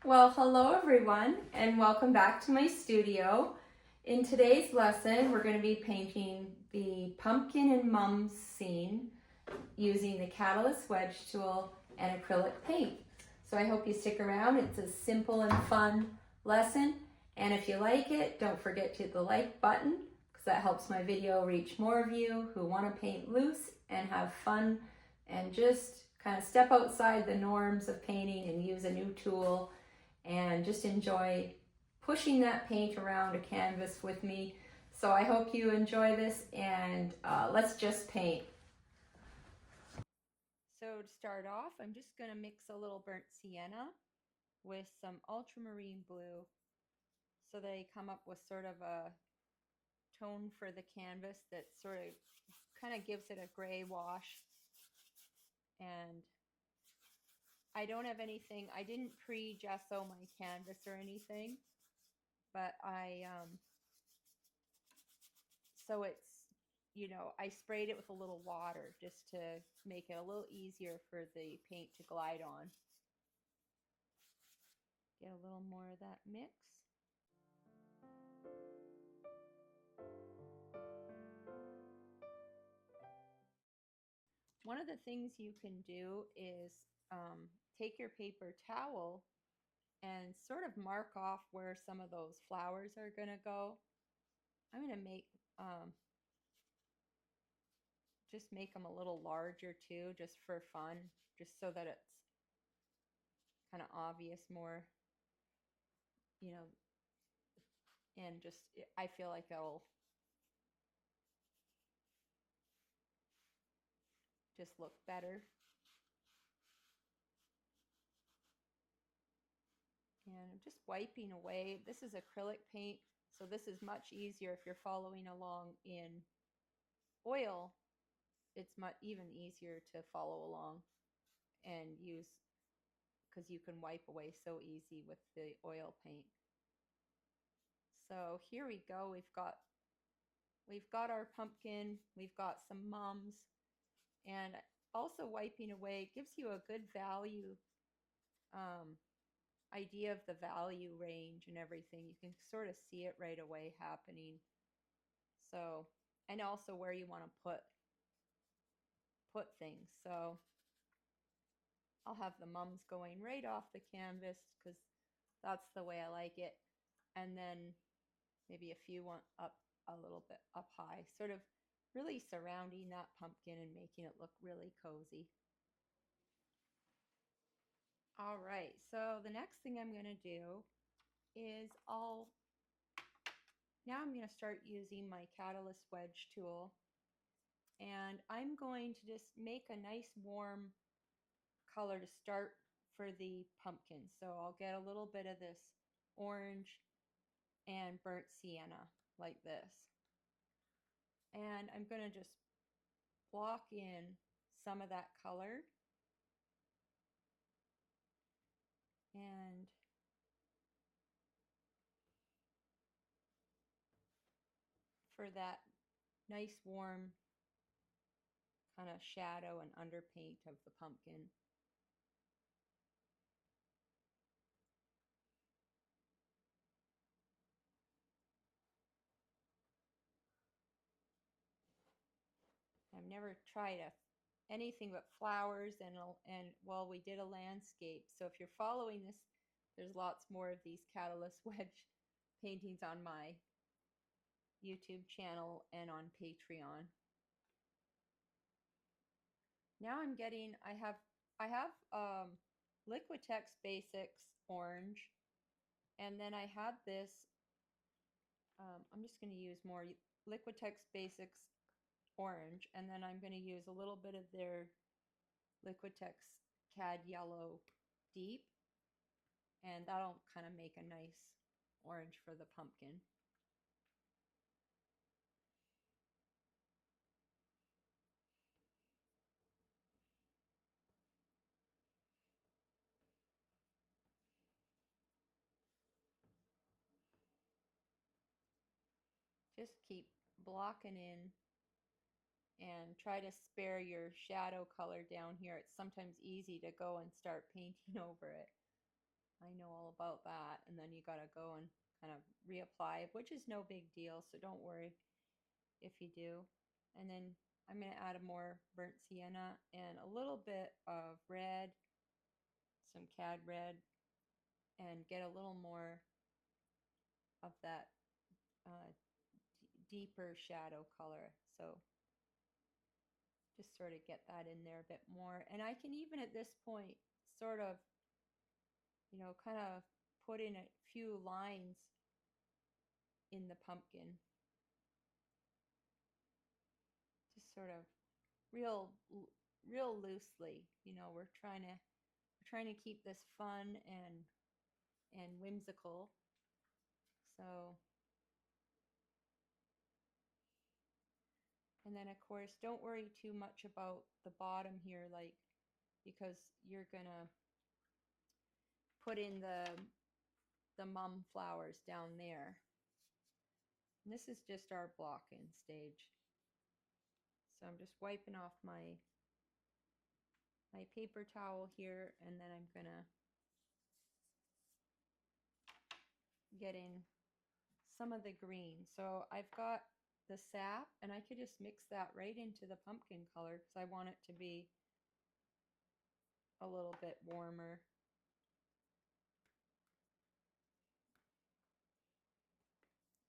Well, hello everyone, and welcome back to my studio. In today's lesson, we're going to be painting the pumpkin and mums scene using the Catalyst Wedge tool and acrylic paint. So I hope you stick around. It's a simple and fun lesson. And if you like it, don't forget to hit the like button because that helps my video reach more of you who want to paint loose and have fun and just kind of step outside the norms of painting and use a new tool and just enjoy pushing that paint around a canvas with me. So I hope you enjoy this, and let's just paint. So to start off, I'm just going to mix a little burnt sienna with some ultramarine blue so they come up with sort of a tone for the canvas that sort of kind of gives it a gray wash. And I don't have anything, I didn't pre-gesso my canvas or anything, but so it's, I sprayed it with a little water just to make it a little easier for the paint to glide on. Get a little more of that mix. One of the things you can do is take your paper towel and sort of mark off where some of those flowers are going to go. I'm going to just make them a little larger too, just for fun, just so that it's kind of obvious more, and just, I feel like it'll just look better. And I'm just wiping away. This is acrylic paint, so this is much easier if you're following along in oil. It's much even easier to follow along and use, because you can wipe away so easy with the oil paint. So here we go. We've got our pumpkin, we've got some mums, and also wiping away gives you a good value idea of the value range and everything. You can sort of see it right away happening. So, and also where you want to put things. So I'll have the mums going right off the canvas because that's the way I like it. And then maybe a few want up a little bit up high, sort of really surrounding that pumpkin and making it look really cozy. All right, so the next thing I'm going to do is now I'm going to start using my Catalyst Wedge tool, and I'm going to just make a nice warm color to start for the pumpkin. So I'll get a little bit of this orange and burnt sienna like this. And I'm going to just block in some of that color. And for that nice warm kind of shadow and underpaint of the pumpkin. I've never tried anything but flowers, and well, we did a landscape. So if you're following this, there's lots more of these Catalyst Wedge paintings on my YouTube channel and on Patreon. Now I have Liquitex Basics orange, and then I had this. I'm just going to use more Liquitex Basics orange, and then I'm going to use a little bit of their Liquitex Cad Yellow Deep, and that'll kind of make a nice orange for the pumpkin. Just keep blocking in and try to spare your shadow color down here. It's sometimes easy to go and start painting over it. I know all about that. And then you got to go and kind of reapply, which is no big deal. So don't worry if you do. And then I'm going to add a more burnt sienna and a little bit of red, some cad red, and get a little more of that uh, deeper shadow color. So just sort of get that in there a bit more. And I can even at this point sort of, you know, kind of put in a few lines in the pumpkin. Just sort of real loosely, you know, we're trying to keep this fun and whimsical. So, and then of course, don't worry too much about the bottom here, like, because you're gonna put in the mum flowers down there. And this is just our block-in stage. So I'm just wiping off my paper towel here, and then I'm gonna get in some of the green. So I've got the sap, and I could just mix that right into the pumpkin color because I want it to be a little bit warmer.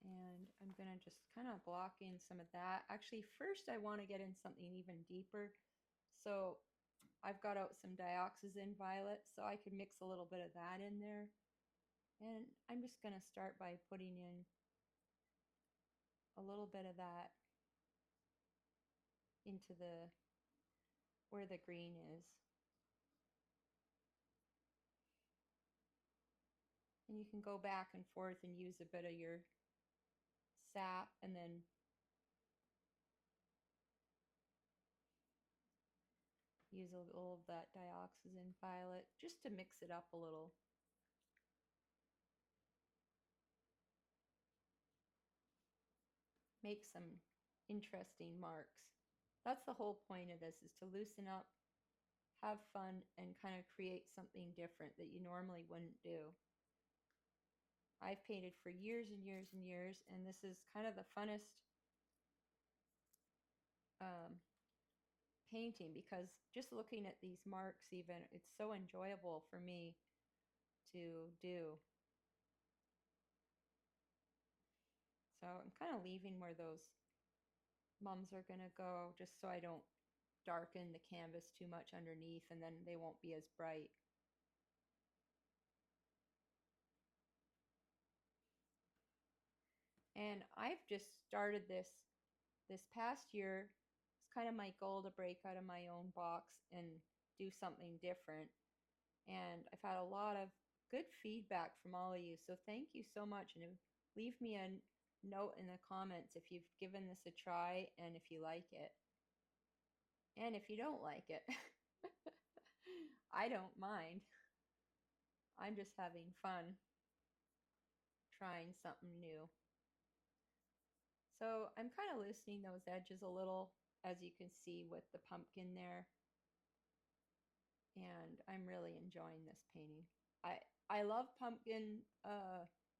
And I'm gonna just kind of block in some of that. Actually, first I want to get in something even deeper. So I've got out some dioxazine violet, so I could mix a little bit of that in there. And I'm just gonna start by putting in a little bit of that into the where the green is. And you can go back and forth and use a bit of your sap and then use a little of that dioxazine violet just to mix it up a little. Make some interesting marks. That's the whole point of this, is to loosen up, have fun, and kind of create something different that you normally wouldn't do. I've painted for years and years and years, and this is kind of the funnest painting because just looking at these marks even, it's so enjoyable for me to do. So I'm kind of leaving where those mums are going to go just so I don't darken the canvas too much underneath, and then they won't be as bright. And I've just started this past year. It's kind of my goal to break out of my own box and do something different. And I've had a lot of good feedback from all of you. So thank you so much. And leave me a note in the comments if you've given this a try and if you like it. And if you don't like it, I don't mind. I'm just having fun trying something new. So I'm kind of loosening those edges a little, as you can see with the pumpkin there. And I'm really enjoying this painting. I love pumpkin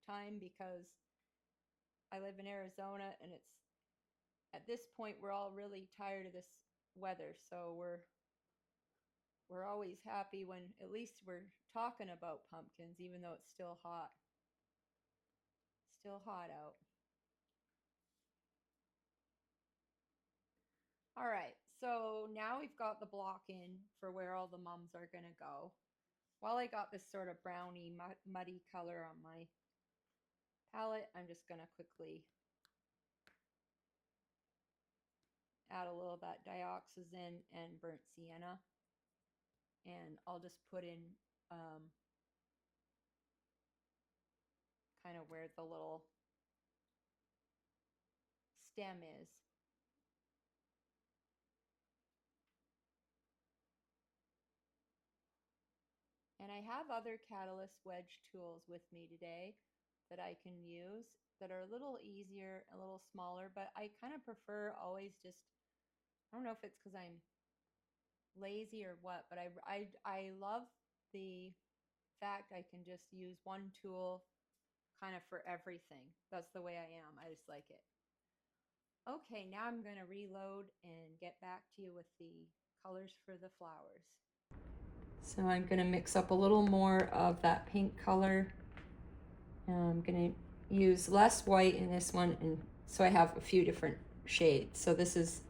time because I live in Arizona, and it's at this point we're all really tired of this weather, so we're always happy when at least we're talking about pumpkins, even though it's still hot. Still hot out. All right, so now we've got the block in for where all the mums are gonna go. While I got this sort of browny, muddy color on my palette, I'm just gonna quickly add a little of that dioxazine and burnt sienna. And I'll just put in kind of where the little stem is. And I have other Catalyst wedge tools with me today that I can use that are a little easier, a little smaller, but I kind of prefer always just, I don't know if it's because I'm lazy or what, but I love the fact, I can just use one tool kind of for everything. That's the way I am. I just like it. Okay, now I'm going to reload and get back to you with the colors for the flowers. So I'm going to mix up a little more of that pink color. I'm going to use less white in this one, and so I have a few different shades. So this is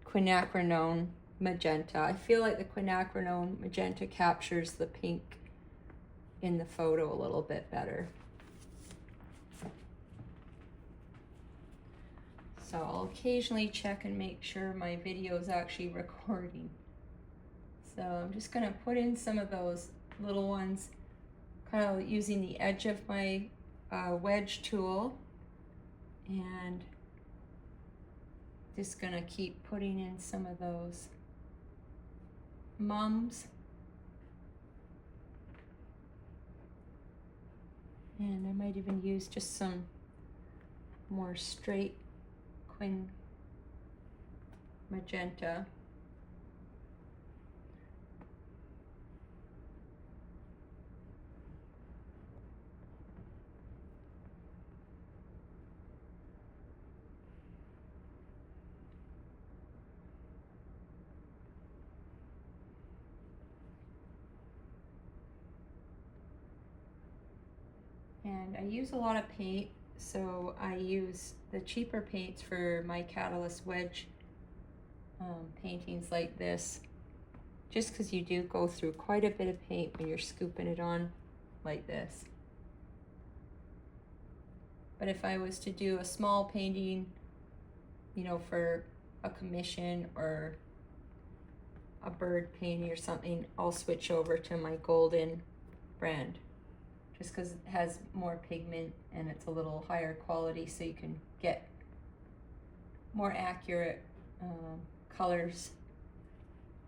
quinacridone magenta. I feel like the quinacridone magenta captures the pink in the photo a little bit better. So I'll occasionally check and make sure my video is actually recording. So I'm just going to put in some of those little ones, kind of using the edge of my wedge tool, and just going to keep putting in some of those mums. And I might even use just some more straight quin magenta. And I use a lot of paint, so I use the cheaper paints for my Catalyst wedge paintings like this, just because you do go through quite a bit of paint when you're scooping it on like this. But if I was to do a small painting, you know, for a commission or a bird painting or something, I'll switch over to my golden brand, just because it has more pigment and it's a little higher quality, so you can get more accurate colors.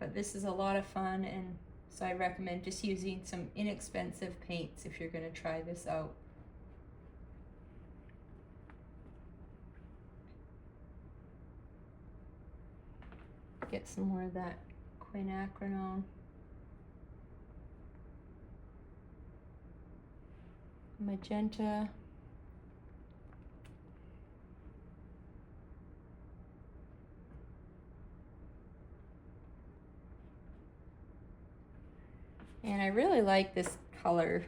But this is a lot of fun, and so I recommend just using some inexpensive paints if you're going to try this out. Get some more of that quinacridone. Magenta. And I really like this color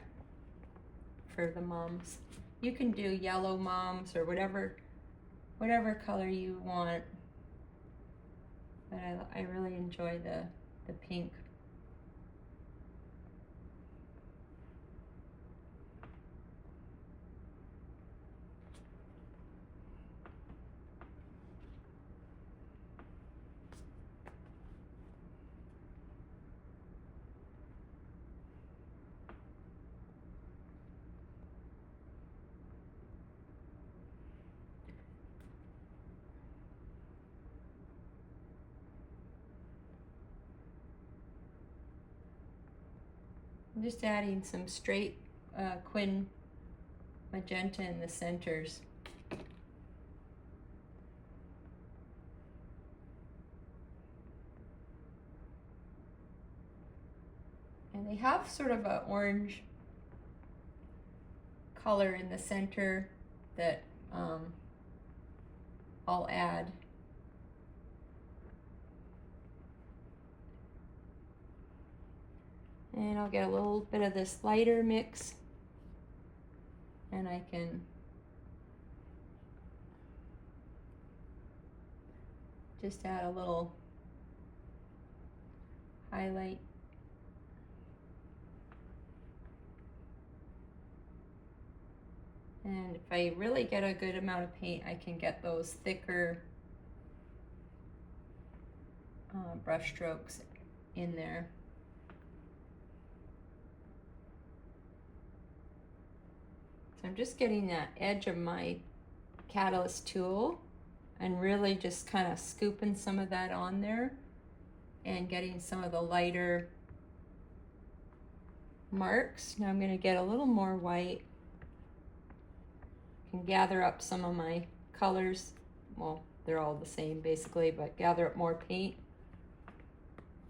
for the mums. You can do yellow mums or whatever color you want. But I really enjoy the pink. I'm just adding some straight quin magenta in the centers. And they have sort of an orange color in the center that I'll add. And I'll get a little bit of this lighter mix, and I can just add a little highlight. And if I really get a good amount of paint, I can get those thicker brush strokes in there. So I'm just getting that edge of my Catalyst tool and really just kind of scooping some of that on there and getting some of the lighter marks. Now I'm going to get a little more white. I can gather up some of my colors. Well, they're all the same basically, but gather up more paint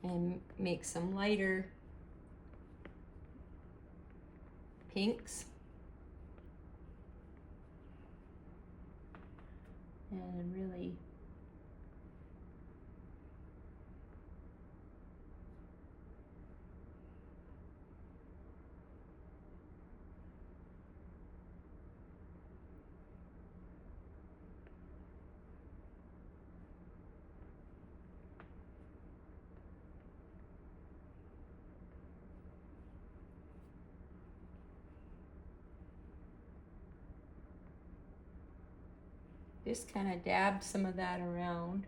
and make some lighter pinks. And really just kind of dab some of that around.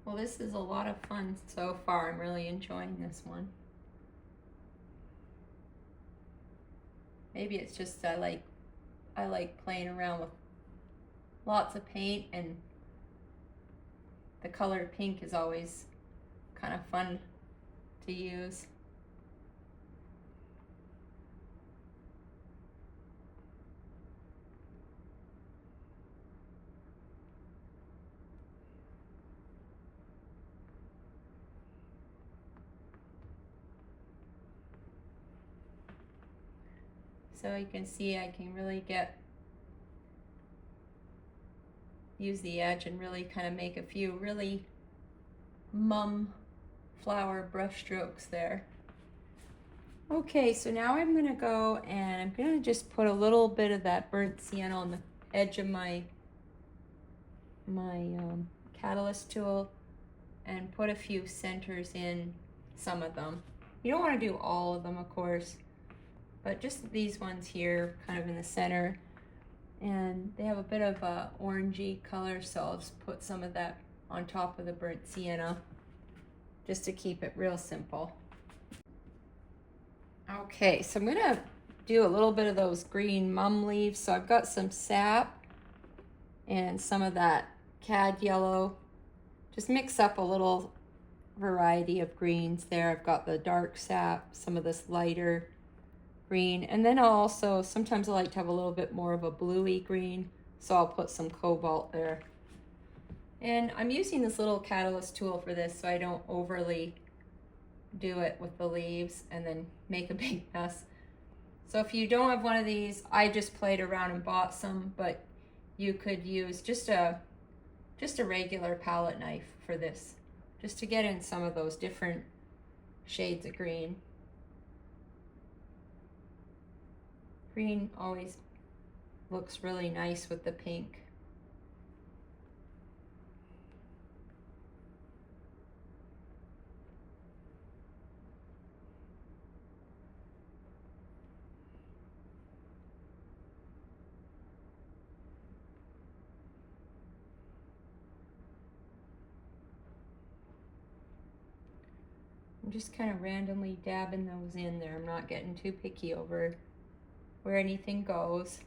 Well, this is a lot of fun so far. I'm really enjoying this one. Maybe it's just I like playing around with lots of paint, and the color pink is always kind of fun to use. So you can see I can really use the edge and really kind of make a few really mum flower brush strokes there. Okay, so now I'm gonna go and I'm gonna just put a little bit of that burnt sienna on the edge of my catalyst tool and put a few centers in some of them. You don't want to do all of them, of course, but just these ones here kind of in the center, and they have a bit of a orangey color, so I'll just put some of that on top of the burnt sienna just to keep it real simple. Okay, so I'm gonna do a little bit of those green mum leaves. So I've got some sap and some of that cad yellow. Just mix up a little variety of greens there. I've got the dark sap, some of this lighter green, and then I'll also, sometimes I like to have a little bit more of a bluey green, so I'll put some cobalt there. And I'm using this little catalyst tool for this so I don't overly do it with the leaves and then make a big mess. So if you don't have one of these, I just played around and bought some, but you could use just a regular palette knife for this, just to get in some of those different shades of green. Green always looks really nice with the pink. I'm just kind of randomly dabbing those in there. I'm not getting too picky over where anything goes.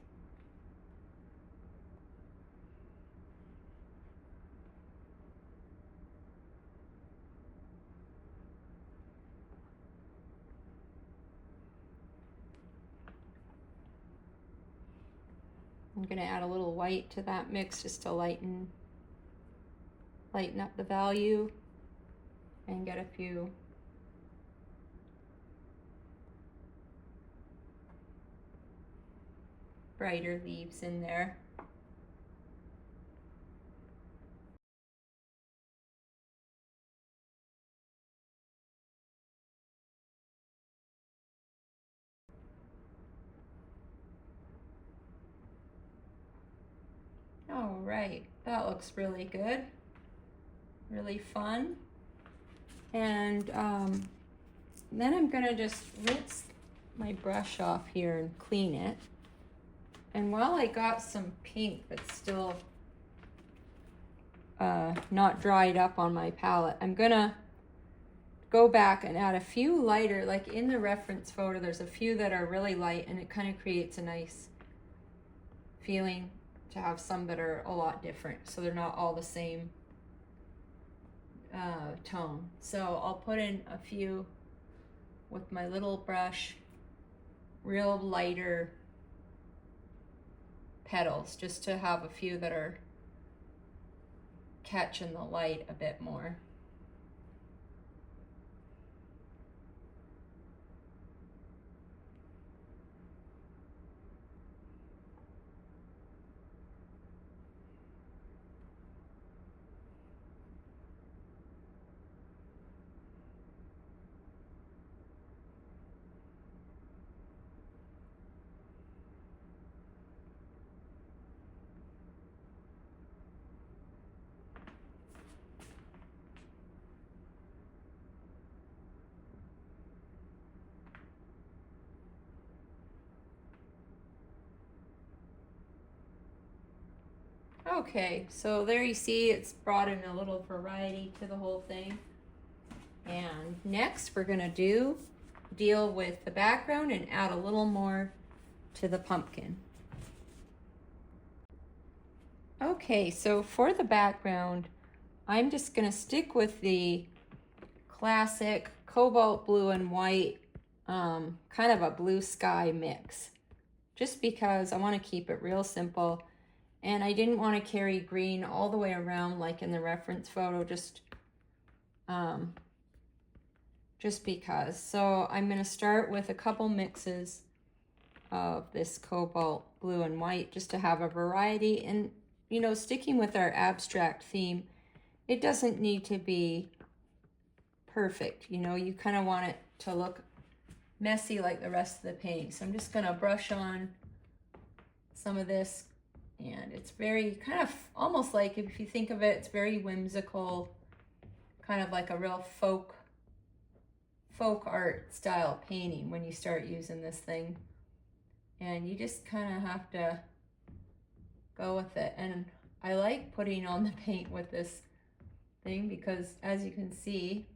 I'm gonna add a little white to that mix just to lighten up the value and get a few brighter leaves in there. All right, that looks really good, really fun. And then I'm gonna just rinse my brush off here and clean it. And while I got some pink that's still not dried up on my palette, I'm gonna go back and add a few lighter, like in the reference photo, there's a few that are really light, and it kind of creates a nice feeling to have some that are a lot different, so they're not all the same tone. So I'll put in a few with my little brush, real lighter petals, just to have a few that are catch in the light a bit more. Okay, so there you see it's brought in a little variety to the whole thing. And next we're gonna deal with the background and add a little more to the pumpkin. Okay, so for the background, I'm just gonna stick with the classic cobalt blue and white, kind of a blue sky mix, just because I want to keep it real simple. And I didn't want to carry green all the way around like in the reference photo, just because. So I'm going to start with a couple mixes of this cobalt blue and white just to have a variety. And, you know, sticking with our abstract theme, it doesn't need to be perfect. You know, you kind of want it to look messy like the rest of the painting. So I'm just going to brush on some of this. And it's very kind of almost like, if you think of it, it's very whimsical, kind of like a real folk art style painting when you start using this thing. And you just kind of have to go with it. And I like putting on the paint with this thing because, as you can see,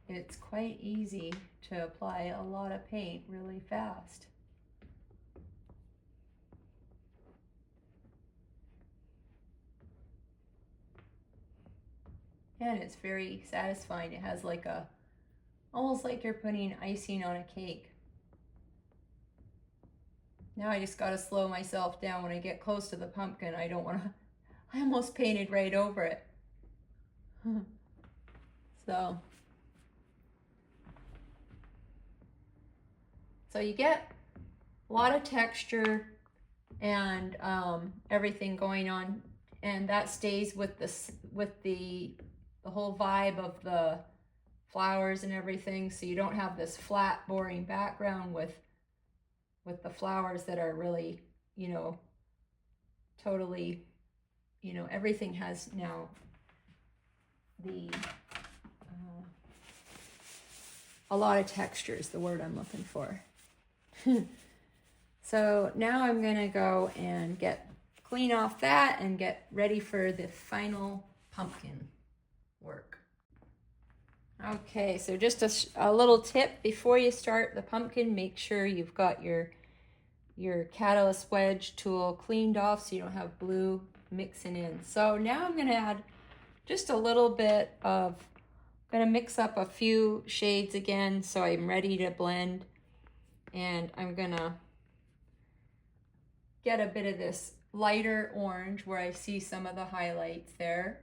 it's quite easy to apply a lot of paint really fast. And it's very satisfying. It has like almost like you're putting icing on a cake. Now I just gotta slow myself down when I get close to the pumpkin. I don't wanna, I almost painted right over it. So you get a lot of texture and everything going on, and that stays with the whole vibe of the flowers and everything, so you don't have this flat, boring background with the flowers that are really, you know, totally, you know, everything has now the a lot of texture is the word I'm looking for. So now I'm gonna go and clean off that and get ready for the final pumpkin work. Okay, so just a little tip before you start the pumpkin, make sure you've got your catalyst wedge tool cleaned off so you don't have blue mixing in. So now I'm gonna add just a little bit of, I'm gonna mix up a few shades again so I'm ready to blend. And I'm gonna get a bit of this lighter orange where I see some of the highlights there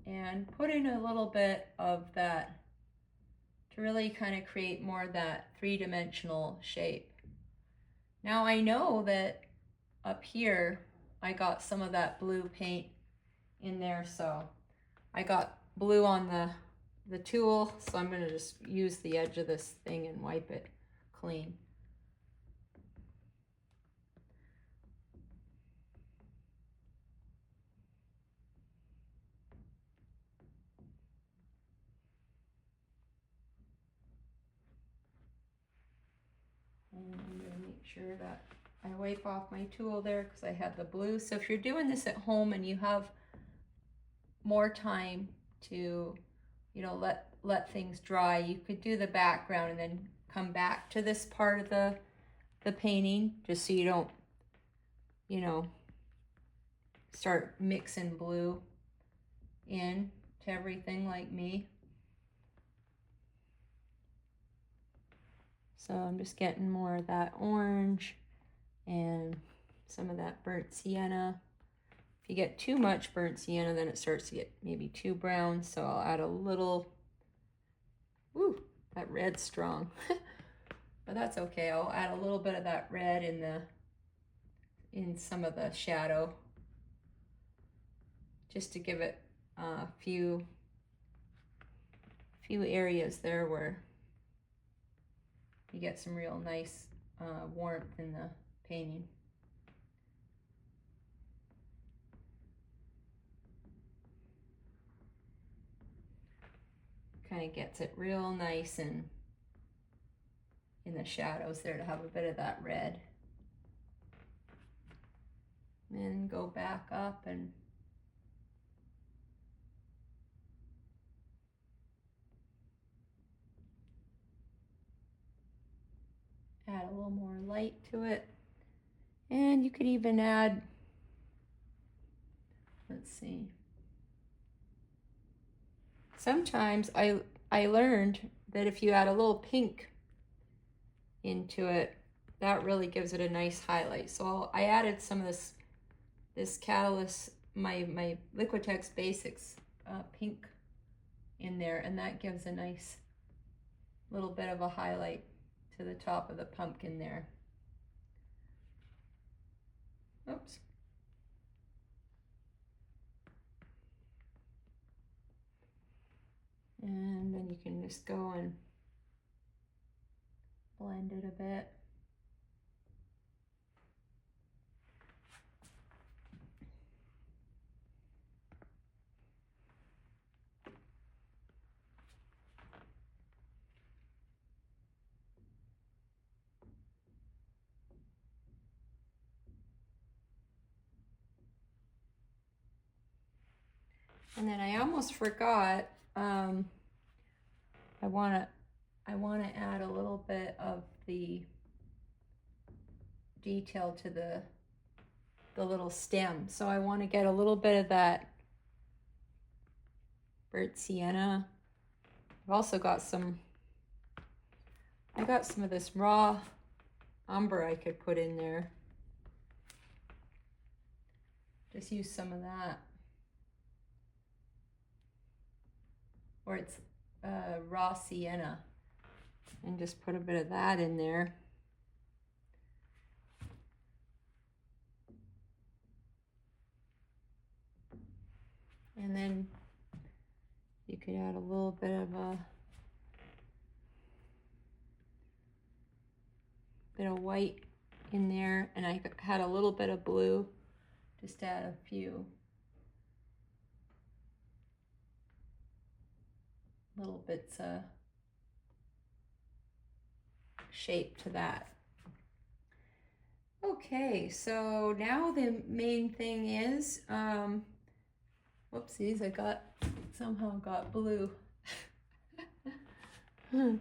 and put in a little bit of that to really kind of create more of that three-dimensional shape. Now I know that up here I got some of that blue paint in there, so I got blue on the tool, so I'm gonna just use the edge of this thing and wipe it clean. And I'm going to make sure that I wipe off my tool there because I had the blue. So if you're doing this at home and you have more time to, you know, let things dry, you could do the background and then come back to this part of the painting, just so you don't, you know, start mixing blue in to everything like me. So I'm just getting more of that orange and some of that burnt sienna. If you get too much burnt sienna, then it starts to get maybe too brown. So I'll add a little, ooh, that red's strong. But that's okay. I'll add a little bit of that red in some of the shadow, just to give it a few areas there where you get some real nice warmth in the painting. Kind of gets it real nice and in the shadows there to have a bit of that red. And then go back up and add a little more light to it. And you could even add, let's see. Sometimes I learned that if you add a little pink into it, that really gives it a nice highlight. So I added some of this Catalyst, my Liquitex Basics pink in there, and that gives a nice little bit of a highlight to the top of the pumpkin there. Oops. And then you can just go and blend it a bit. And then I almost forgot, I want to add a little bit of the detail to the little stem. So I want to get a little bit of that burnt sienna. I've also got I got some of this raw umber I could put in there. Just use some of that. Or it's raw sienna, and just put a bit of that in there. And then you could add a little bit of white in there, and I had a little bit of blue, just add a few little bits of shape to that. Okay, so now the main thing is, whoopsies, I somehow got blue. You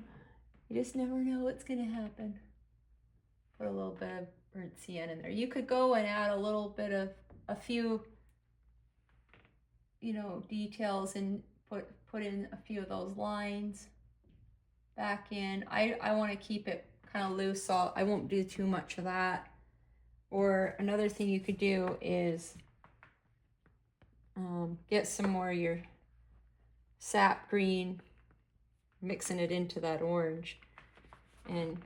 just never know what's gonna happen. Put a little bit of burnt sienna in there. You could go and add a little bit of a few, details, and put in a few of those lines back in. I want to keep it kind of loose, so I won't do too much of that. Or another thing you could do is get some more of your sap green, mixing it into that orange, and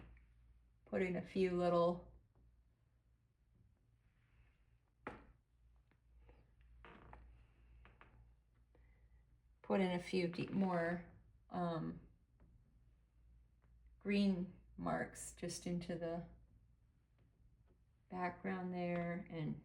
put in a few little more green marks just into the background there, and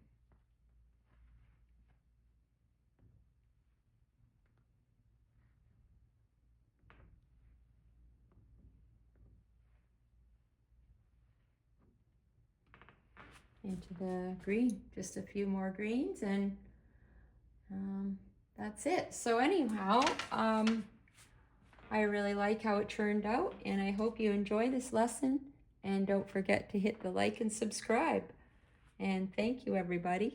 into the green, just a few more greens, and that's it. So anyhow, I really like how it turned out, and I hope you enjoy this lesson, and don't forget to hit the like and subscribe. And thank you, everybody.